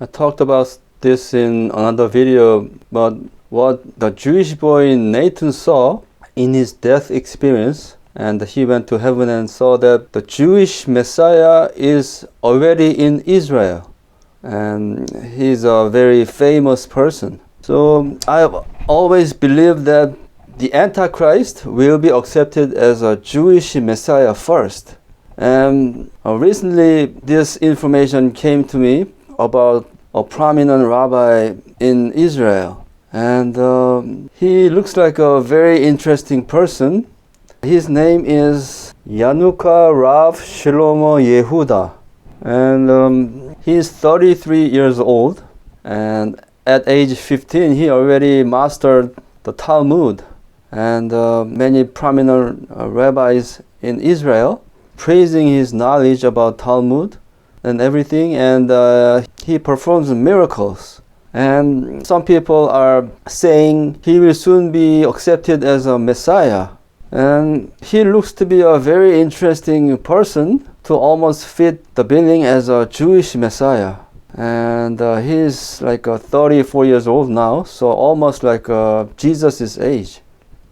I talked about this in another video, but what the Jewish boy Nathan saw in his death experience, and he went to heaven and saw that the Jewish Messiah is already in Israel, and he's a very famous person. So I've always believed that the Antichrist will be accepted as a Jewish Messiah first. And recently this information came to me about a prominent rabbi in Israel. And he looks like a very interesting person. His name is Yanuka Rav Shlomo Yehuda. And he's 33 years old. And at age 15, he already mastered the Talmud. And many prominent rabbis in Israel praising his knowledge about Talmud and everything, and he performs miracles. And some people are saying he will soon be accepted as a Messiah. And he looks to be a very interesting person to almost fit the billing as a Jewish Messiah. And he's like 34 years old now, so almost like Jesus' age.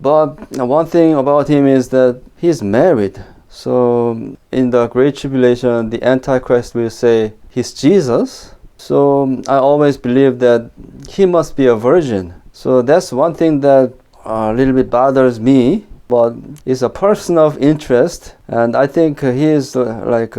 But one thing about him is that he's married. So in the Great Tribulation, the Antichrist will say he's Jesus. So I always believe that he must be a virgin. So that's one thing that a little bit bothers me, but it's a person of interest. And I think he is like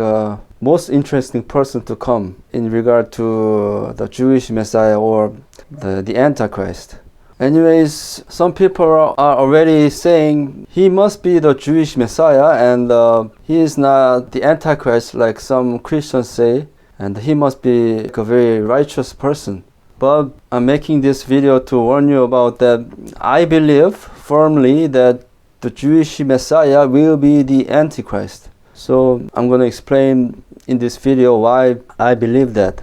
most interesting person to come in regard to the Jewish Messiah or the Antichrist. Anyways, some people are already saying he must be the Jewish Messiah, and he is not the Antichrist like some Christians say, and he must be a very righteous person. But I'm making this video to warn you about that. I believe firmly that the Jewish Messiah will be the Antichrist. So I'm going to explain in this video why I believe that.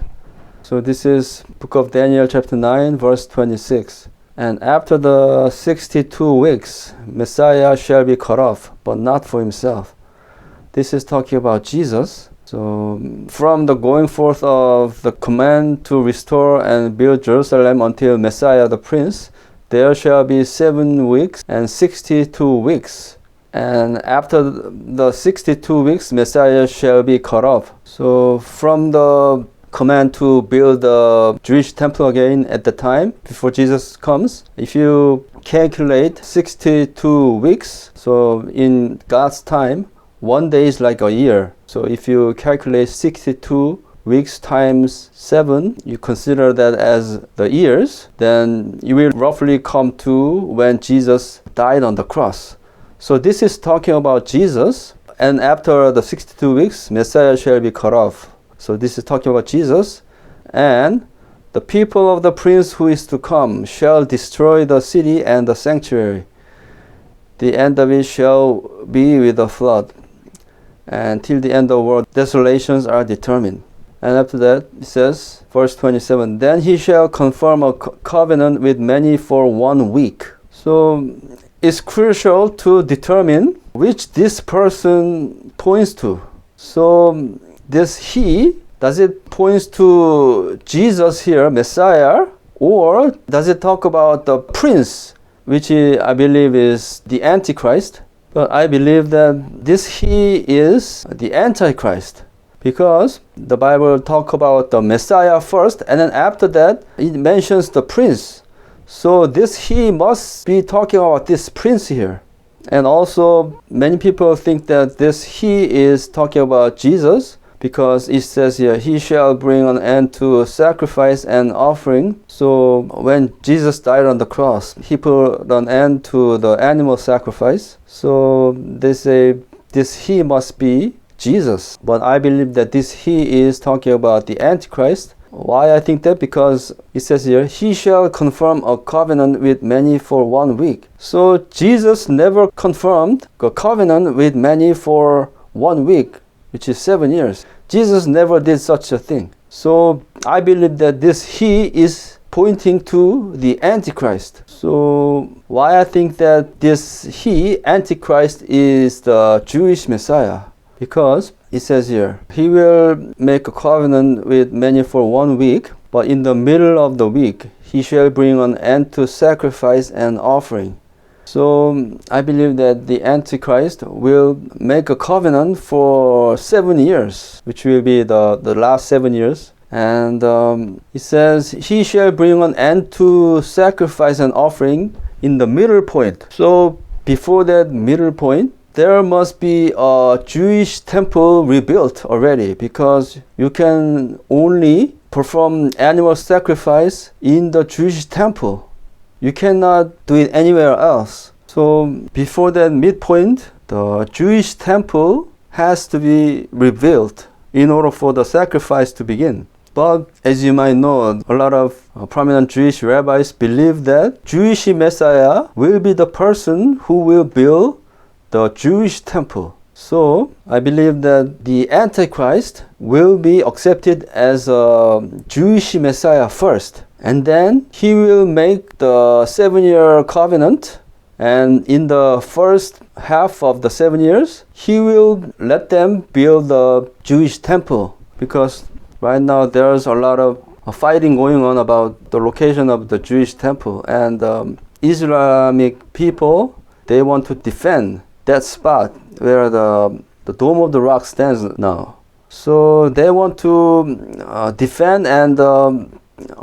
So this is Book of Daniel chapter 9 verse 26. And after the 62 weeks, Messiah shall be cut off, but not for himself. This is talking about Jesus. So from the going forth of the command to restore and build Jerusalem until Messiah the Prince, there shall be 7 weeks and 62 weeks. And after the 62 weeks, Messiah shall be cut off. So from the command to build the Jewish temple again at the time before Jesus comes, if you calculate 62 weeks, so in God's time, 1 day is like a year. So if you calculate 62 weeks times 7, you consider that as the years, then you will roughly come to when Jesus died on the cross. So this is talking about Jesus, and after the 62 weeks, Messiah shall be cut off. So this is talking about Jesus, and the people of the prince who is to come shall destroy the city and the sanctuary. The end of it shall be with a flood, and till the end of the world desolations are determined. And after that it says, verse 27, then he shall confirm a covenant with many for 1 week. So it's crucial to determine which this person points to. So this he, does it point to Jesus here, Messiah, or does it talk about the prince, which I believe is the Antichrist? But I believe that this he is the Antichrist, because the Bible talk about the Messiah first, and then after that it mentions the prince. So this he must be talking about this prince here. And also many people think that this he is talking about Jesus, because it says here, he shall bring an end to sacrifice and offering. So when Jesus died on the cross, he put an end to the animal sacrifice. So they say this he must be Jesus. But I believe that this he is talking about the Antichrist. Why I think that? Because it says here, he shall confirm a covenant with many for 1 week. So Jesus never confirmed a covenant with many for 1 week, which is 7 years. Jesus never did such a thing. So I believe that this he is pointing to the Antichrist. So why I think that this he, Antichrist, is the Jewish Messiah? Because it says here, he will make a covenant with many for 1 week. But in the middle of the week, he shall bring an end to sacrifice and offering. So I believe that the Antichrist will make a covenant for 7 years, which will be the last 7 years. And it says, he shall bring an end to sacrifice and offering in the middle point. So before that middle point, there must be a Jewish temple rebuilt already, because you can only perform annual sacrifice in the Jewish temple. You cannot do it anywhere else. So before that midpoint, the Jewish temple has to be rebuilt in order for the sacrifice to begin. But as you might know, a lot of prominent Jewish rabbis believe that Jewish Messiah will be the person who will build the Jewish temple. So I believe that the Antichrist will be accepted as a Jewish Messiah first, and then he will make the 7-year covenant, and in the first half of the 7 years he will let them build the Jewish temple, because right now there's a lot of fighting going on about the location of the Jewish temple, and Islamic people, they want to defend that spot where the Dome of the Rock stands now. So they want to defend, and a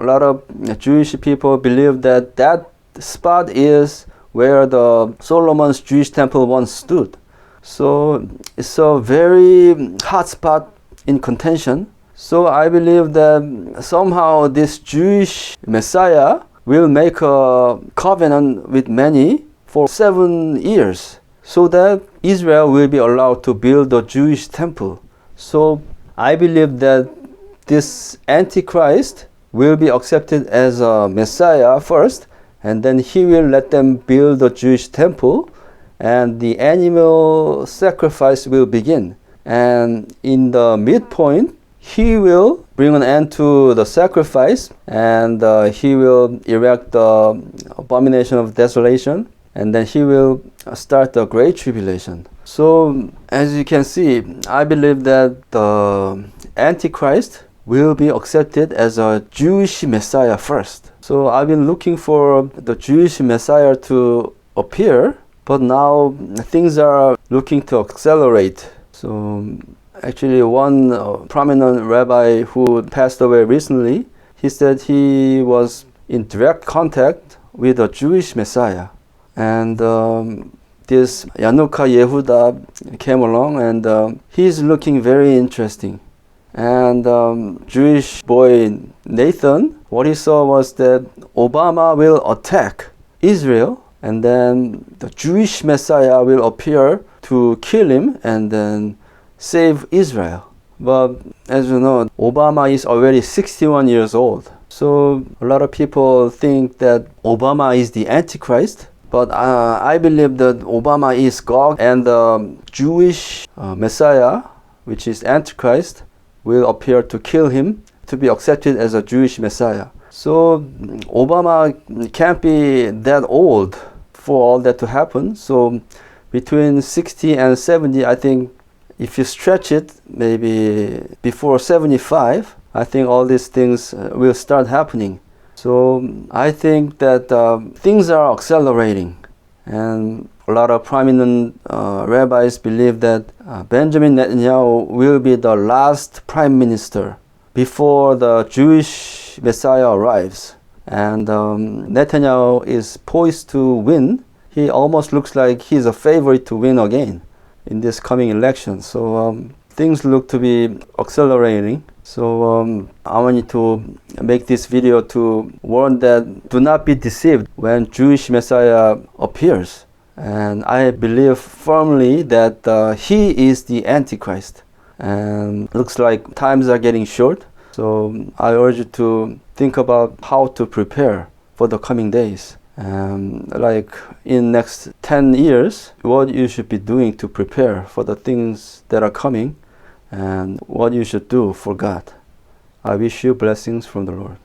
lot of Jewish people believe that that spot is where the Solomon's Jewish temple once stood. So it's a very hot spot in contention. So I believe that somehow this Jewish Messiah will make a covenant with many for 7 years, so that Israel will be allowed to build the Jewish temple. So I believe that this Antichrist will be accepted as a Messiah first, and then he will let them build the Jewish temple, and the animal sacrifice will begin. And in the midpoint, he will bring an end to the sacrifice, and he will erect the abomination of desolation, and then he will start the Great Tribulation. So as you can see, I believe that the Antichrist will be accepted as a Jewish Messiah first. So I've been looking for the Jewish Messiah to appear, but now things are looking to accelerate. So actually, one prominent rabbi who passed away recently, he said he was in direct contact with a Jewish Messiah. And this Yanuka Yehuda came along, and he's looking very interesting. And Jewish boy Nathan, what he saw was that Obama will attack Israel, and then the Jewish Messiah will appear to kill him and then save Israel. But as you know, Obama is already 61 years old. So a lot of people think that Obama is the Antichrist. But I believe that Obama is Gog, and the Jewish Messiah, which is Antichrist, will appear to kill him to be accepted as a Jewish Messiah. So Obama can't be that old for all that to happen. So between 60 and 70, I think if you stretch it, maybe before 75, I think all these things will start happening. So I think that things are accelerating, and a lot of prominent rabbis believe that Benjamin Netanyahu will be the last prime minister before the Jewish Messiah arrives. And Netanyahu is poised to win. He almost looks like he's a favorite to win again in this coming election. So things look to be accelerating. So I want you to make this video to warn that do not be deceived when Jewish Messiah appears. And I believe firmly that he is the Antichrist. And looks like times are getting short. So I urge you to think about how to prepare for the coming days. Like in next 10 years, what you should be doing to prepare for the things that are coming, and what you should do for God. I wish you blessings from the Lord.